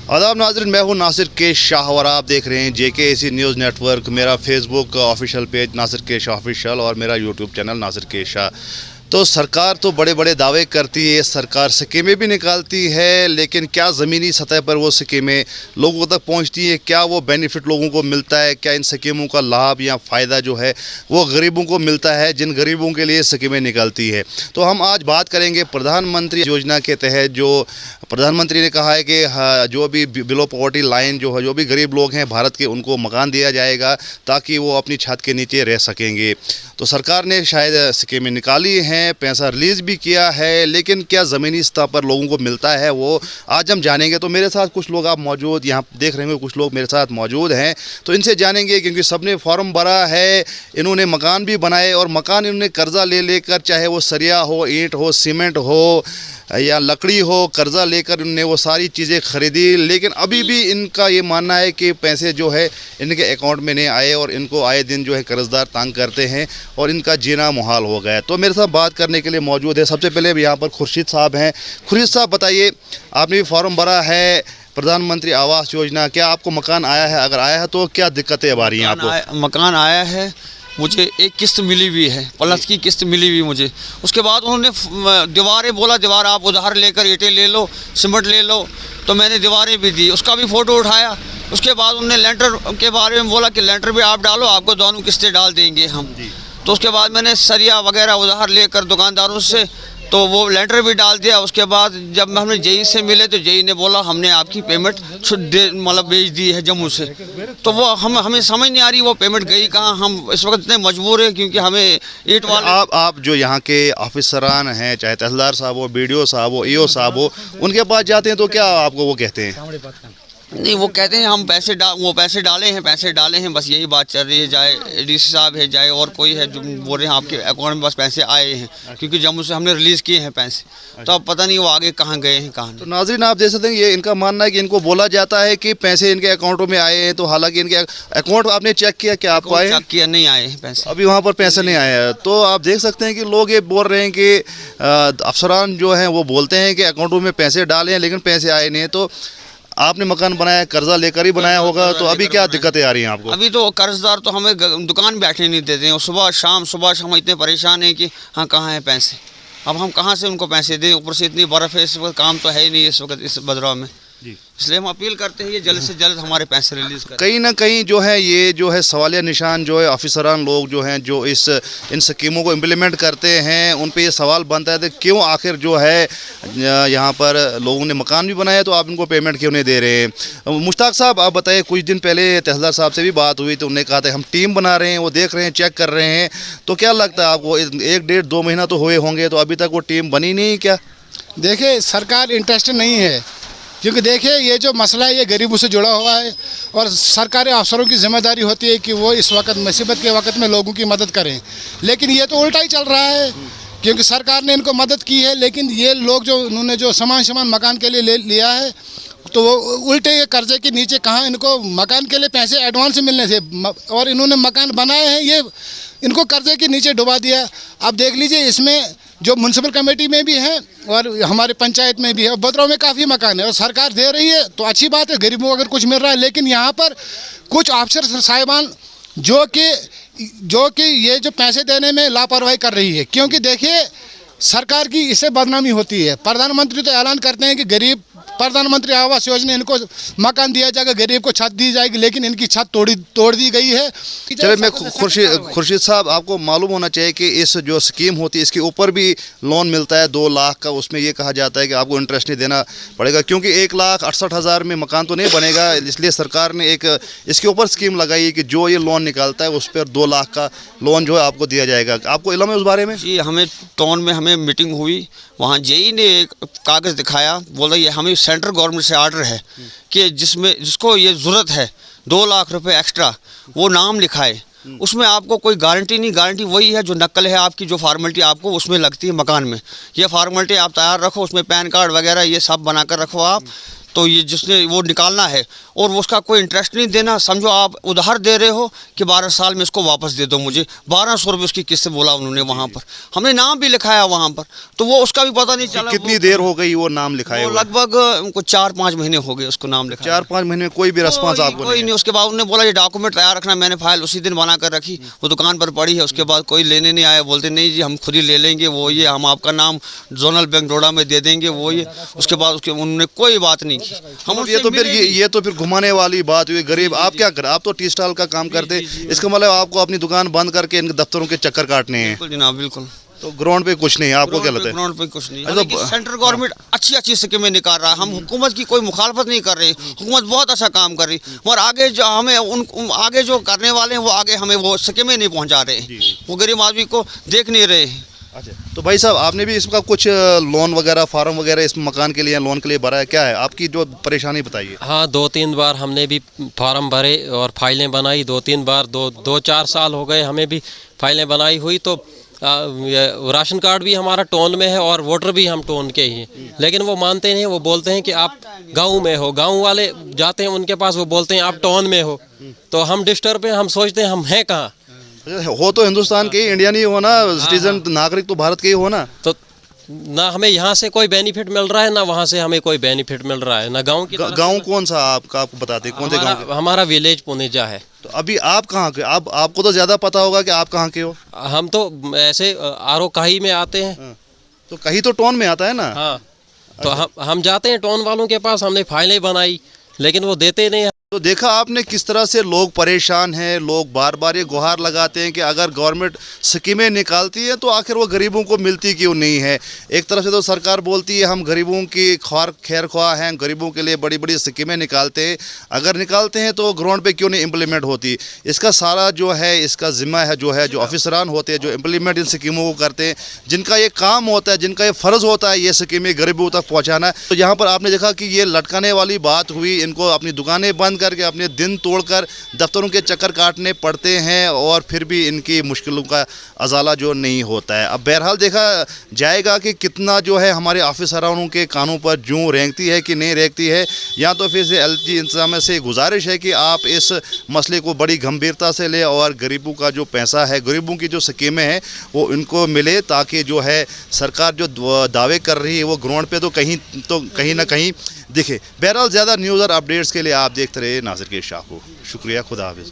आदाब नाज़रीन, मैं हूं नासिर के शाह और आप देख रहे हैं JKAC न्यूज़ नेटवर्क। मेरा फेसबुक ऑफिशियल पेज नासिर के शाह ऑफिशियल और मेरा यूट्यूब चैनल नासिर के शाह। तो सरकार तो बड़े बड़े दावे करती है, सरकार स्कीमें भी निकालती है, लेकिन क्या ज़मीनी सतह पर वो स्कीमें लोगों तक पहुंचती है? क्या वो बेनिफिट लोगों को मिलता है? क्या इन स्कीमों का लाभ या फ़ायदा जो है वो गरीबों को मिलता है, जिन गरीबों के लिए स्कीमें निकलती है? तो हम आज बात करेंगे प्रधानमंत्री योजना के तहत। जो प्रधानमंत्री ने कहा है कि जो भी बिलो पॉवर्टी लाइन जो है, जो भी गरीब लोग हैं भारत के, उनको मकान दिया जाएगा ताकि वो अपनी छत के नीचे रह सकेंगे। तो सरकार ने शायद स्कीमें निकाली हैं, पैसा रिलीज़ भी किया है, लेकिन क्या ज़मीनी स्तर पर लोगों को मिलता है वो आज हम जानेंगे। तो मेरे साथ कुछ लोग आप मौजूद यहाँ देख रहे होंगे, कुछ लोग मेरे साथ मौजूद हैं, तो इनसे जानेंगे, क्योंकि सबने फॉर्म भरा है, इन्होंने मकान भी बनाए और मकान इन्होंने कर्ज़ा ले लेकर, चाहे वो सरिया हो, ईंट हो, सीमेंट हो या लकड़ी हो, कर्ज़ा लेकर इन्होंने वो सारी चीज़ें ख़रीदी, लेकिन अभी भी इनका ये मानना है कि पैसे जो है इनके अकाउंट में नहीं आए और इनको आए दिन जो है कर्ज़दार तंग करते हैं और इनका जीना मुहाल हो गया है। तो मेरे साथ बात करने के लिए मौजूद है सबसे पहले यहाँ पर खुर्शीद साहब हैं। खुर्शीद साहब, बताइए, आपने भी फॉर्म भरा है प्रधानमंत्री आवास योजना, क्या आपको मकान आया है? अगर आया है तो क्या दिक्कतें आ रही हैं आपको? मकान आया है, मुझे एक किस्त मिली हुई है, प्लस की किस्त मिली हुई मुझे। उसके बाद उन्होंने दीवारें बोला, दीवार आप उधार लेकर ईंटें ले लो, सीमेंट ले लो, तो मैंने दीवारें भी दी, उसका भी फ़ोटो उठाया। उसके बाद उन्होंने लेंटर के बारे में बोला कि लेंटर भी आप डालो, आपको दोनों किस्तें डाल देंगे हम। तो उसके बाद मैंने सरिया वगैरह उधार लेकर दुकानदारों से तो वो लेंटर भी डाल दिया। उसके बाद जब हमने जेई से मिले तो जेई ने बोला हमने आपकी पेमेंट मतलब भेज दी है जम्मू से। तो वो हमें समझ नहीं आ रही वो पेमेंट गई कहाँ। हम इस वक्त इतने मजबूर हैं क्योंकि हमें ईंट वाले आप जो यहाँ के ऑफिसरान हैं, चाहे तहसीलदार साहब हो, BDO साहब हो, EO साहब हो, उनके पास जाते हैं तो क्या आपको वो कहते हैं? नहीं, वो कहते हैं हम पैसे डाले हैं, बस यही बात चल रही है। चाहे DC साहब है, चाहे और कोई है, जो बोल रहे हैं आपके अकाउंट में बस पैसे आए हैं, क्योंकि जम्मू से हमने रिलीज़ किए हैं पैसे। तो अब पता नहीं वो आगे कहाँ गए हैं कहाँ नहीं। तो नाज़रीन, आप देख सकते हैं, ये इनका मानना है कि इनको बोला जाता है कि पैसे इनके अकाउंटों में आए हैं, तो हालांकि इनके अकाउंट आपने चेक किया, क्या आपको आए? चेक किया, नहीं आए हैं पैसे, अभी वहाँ पर पैसे नहीं आए हैं। तो आप देख सकते हैं कि लोग ये बोल रहे हैं कि अफसरान जो हैं वो बोलते हैं कि अकाउंटों में पैसे डाले हैं लेकिन पैसे आए नहीं हैं। तो आपने मकान बनाया, कर्जा लेकर ही बनाया होगा, तो अभी क्या दिक्कतें आ रही हैं आपको? अभी तो कर्जदार तो हमें दुकान बैठने नहीं देते हैं। सुबह शाम इतने परेशान हैं कि हाँ कहाँ हैं पैसे, अब हम कहाँ से उनको पैसे दें? ऊपर से इतनी बर्फ़ है, इस वक्त काम तो है ही नहीं इस वक्त इस बदलाव में। इसलिए हम अपील करते हैं ये जल्द से जल्द हमारे पैसे रिलीज़ करें। कहीं ना कहीं जो है ये जो है सवालिया निशान जो है ऑफिसरान लोग जो हैं, जो इन स्कीमों को इम्प्लीमेंट करते हैं, उन पे ये सवाल बनता है कि क्यों आखिर जो है यहाँ पर लोगों ने मकान भी बनाया तो आप इनको पेमेंट क्यों नहीं दे रहे हैं? मुश्ताक साहब, आप बताइए, कुछ दिन पहले तहसीलदार साहब से भी बात हुई तो उन्होंने कहा था हम टीम बना रहे हैं, वो देख रहे हैं, चेक कर रहे हैं। तो क्या लगता है आपको, 1 डेढ़ 2 महीना तो हुए होंगे, तो अभी तक वो टीम बनी नहीं क्या? देखिए, सरकार इंटरेस्टेड नहीं है, क्योंकि देखिए ये जो मसला है ये गरीबों से जुड़ा हुआ है और सरकारी अफसरों की जिम्मेदारी होती है कि वो इस वक्त मुसीबत के वक्त में लोगों की मदद करें। लेकिन ये तो उल्टा ही चल रहा है, क्योंकि सरकार ने इनको मदद की है, लेकिन ये लोग जो उन्होंने जो सामान मकान के लिए ले लिया है, तो वो उल्टे ये कर्जे के नीचे कहाँ इनको मकान के लिए पैसे एडवांस मिलने थे और इन्होंने मकान बनाए हैं, ये इनको कर्जे के नीचे डुबा दिया। अब देख लीजिए, इसमें जो म्यूनसिपल कमेटी में भी है और हमारे पंचायत में भी है, बदराव में काफ़ी मकान है और सरकार दे रही है तो अच्छी बात है, गरीबों को अगर कुछ मिल रहा है। लेकिन यहाँ पर कुछ अफसर साहिबान जो कि ये जो पैसे देने में लापरवाही कर रही है, क्योंकि देखिए सरकार की इससे बदनामी होती है। प्रधानमंत्री तो ऐलान करते हैं कि गरीब प्रधानमंत्री आवास योजना, इनको मकान दिया जाएगा, गरीब को छत दी जाएगी, लेकिन इनकी छत तोड़ दी गई है। चलिए, मैं खुर्शीद साहब, आपको मालूम होना चाहिए कि इस जो स्कीम होती है इसके ऊपर भी लोन मिलता है 2 लाख का। उसमें ये कहा जाता है कि आपको इंटरेस्ट नहीं देना पड़ेगा, क्योंकि 1,68,000 में मकान तो नहीं बनेगा, इसलिए सरकार ने एक इसके ऊपर स्कीम लगाई है कि जो ये लोन निकालता है उस पर 2 लाख का लोन जो है आपको दिया जाएगा। आपको इल्म है उस बारे में? जी, हमें टाउन में हमें मीटिंग हुई, वहाँ जेई ने एक कागज़ दिखाया, बोला ये हमें सेंट्रल गवर्नमेंट से आर्डर है कि जिसको ये ज़रूरत है 2 लाख रुपए एक्स्ट्रा, वो नाम लिखाए। उसमें आपको कोई गारंटी नहीं, गारंटी वही है जो नकल है आपकी, जो फार्मेलिटी आपको उसमें लगती है मकान में। ये फार्मेलिटी आप तैयार रखो, उसमें पैन कार्ड वगैरह ये सब बना कर रखो आप, तो ये जिसने वो निकालना है और वो उसका कोई इंटरेस्ट नहीं देना, समझो आप उधार दे रहे हो कि 12 साल में इसको वापस दे दो मुझे, 1200 रुपये उसकी किस्त बोला उन्होंने वहाँ पर, हमने नाम भी लिखाया वहाँ पर, तो वो उसका भी पता नहीं चला। कितनी देर हो गई वो नाम लिखाए हुए? लगभग उनको 4-5 महीने हो गए उसको नाम लिखाया। 4-5 महीने में कोई भी रिस्पॉन्स आपको कोई नहीं। उसके बाद उन्होंने बोला ये डॉक्यूमेंट तैयार रखना, मैंने फाइल उसी दिन बना कर रखी, वो दुकान पर पड़ी है। उसके बाद कोई लेने नहीं आया, बोलते नहीं जी हम खुद ही ले लेंगे, वो ये हम आपका नाम जोनल बैंक डोडा में दे देंगे, वो ये। उसके बाद उसके उन्होंने कोई बात नहीं की। हम ये तो फिर ये तो फिर घुमाने वाली बात हुई। गरीब आप क्या कर, आप तो टी स्टॉल का काम करते, इसका मतलब आपको अपनी दुकान बंद करके इन दफ्तरों के चक्कर काटने हैं। बिल्कुल जनाब, बिल्कुल। तो ग्राउंड पे कुछ नहीं है, आपको क्या लगता है? ग्राउंड पे कुछ नहीं। अच्छा, तो सेंट्रल गवर्नमेंट अच्छी स्कीमें निकाल रहा है, हम हुकूमत की कोई मुखालफत नहीं कर रहे, हुकूमत बहुत अच्छा काम कर रही, मगर आगे जो हमें आगे जो करने वाले हैं वो आगे हमें वो स्कीमें नहीं पहुंचा रहे, वो गरीब आदमी को देख नहीं रहे। अच्छा, तो भाई साहब आपने भी इसका कुछ लोन वगैरह फार्म वगैरह इस मकान के लिए लोन के लिए भरा है, क्या है आपकी जो परेशानी बताइए? हाँ, 2-3 बार हमने भी फार्म भरे और फाइलें बनाई, 2-3 बार, 2-4 साल हो गए हमें भी फाइलें बनाई हुई। तो राशन कार्ड भी हमारा टोन में है और वोटर भी हम टोन के ही हैं, लेकिन वो मानते नहीं। वो बोलते हैं कि आप गांव में हो, गांव वाले जाते हैं उनके पास, वो बोलते हैं आप टोन में हो। तो हम डिस्टर्ब हैं, हम सोचते हैं हम हैं कहाँ। हो तो हिंदुस्तान के ही, इंडियन ही हो ना, सिटीजन नागरिक तो भारत के ही हो ना। तो ना हमें यहाँ से कोई बेनिफिट मिल रहा है, ना वहाँ से हमें कोई बेनिफिट मिल रहा है, ना गांव की। गांव कौन सा आपका, आपको बताते कौन से गांव? हमारा विलेज पुनेजा है। तो अभी आप कहाँ के? आपको तो ज्यादा पता होगा कि आप कहाँ के हो। हम तो ऐसे आरो काही में आते हैं। तो कहीं तो टोन में आता है ना। हाँ, तो हम जाते हैं टोन वालों के पास, हमने फाइलें बनाई लेकिन वो देते नहीं हैं। तो देखा आपने किस तरह से लोग परेशान हैं, लोग बार बार ये गुहार लगाते हैं कि अगर गवर्नमेंट स्कीमें निकालती है तो आखिर वो गरीबों को मिलती क्यों नहीं है। एक तरफ से तो सरकार बोलती है हम गरीबों की खैर ख्वाह हैं, गरीबों के लिए बड़ी बड़ी स्कीमें निकालते हैं, अगर निकालते हैं तो ग्राउंड पे क्यों नहीं इम्प्लीमेंट होती। इसका सारा जो है इसका जिम्मा है जो ऑफिसरान होते हैं, जो इम्प्लीमेंट इन स्कीमों को करते हैं, जिनका ये काम होता है, जिनका ये फ़र्ज़ होता है ये स्कीमें गरीबों तक पहुँचाना। तो यहाँ पर आपने देखा कि ये लटकाने वाली बात हुई, इनको अपनी दुकानें बंद करके अपने दिन तोड़कर दफ्तरों के चक्कर काटने पड़ते हैं और फिर भी इनकी मुश्किलों का अजाला जो नहीं होता है। अब बहरहाल देखा जाएगा कि कितना जो है हमारे ऑफिसरों के कानों पर जूं रेंगती है कि नहीं रेंगती है। या तो फिर से एलजी इंतजामिया से गुजारिश है कि आप इस मसले को बड़ी गंभीरता से लें और गरीबों का जो पैसा है, गरीबों की जो स्कीमें हैं वो इनको मिले, ताकि जो है सरकार जो दावे कर रही है वो ग्राउंड पे तो कहीं ना कहीं दिखे। बहरहाल ज़्यादा न्यूज़ और अपडेट्स के लिए आप देखते रहे नासिर के शाह को। शुक्रिया, खुदा हाफिज़।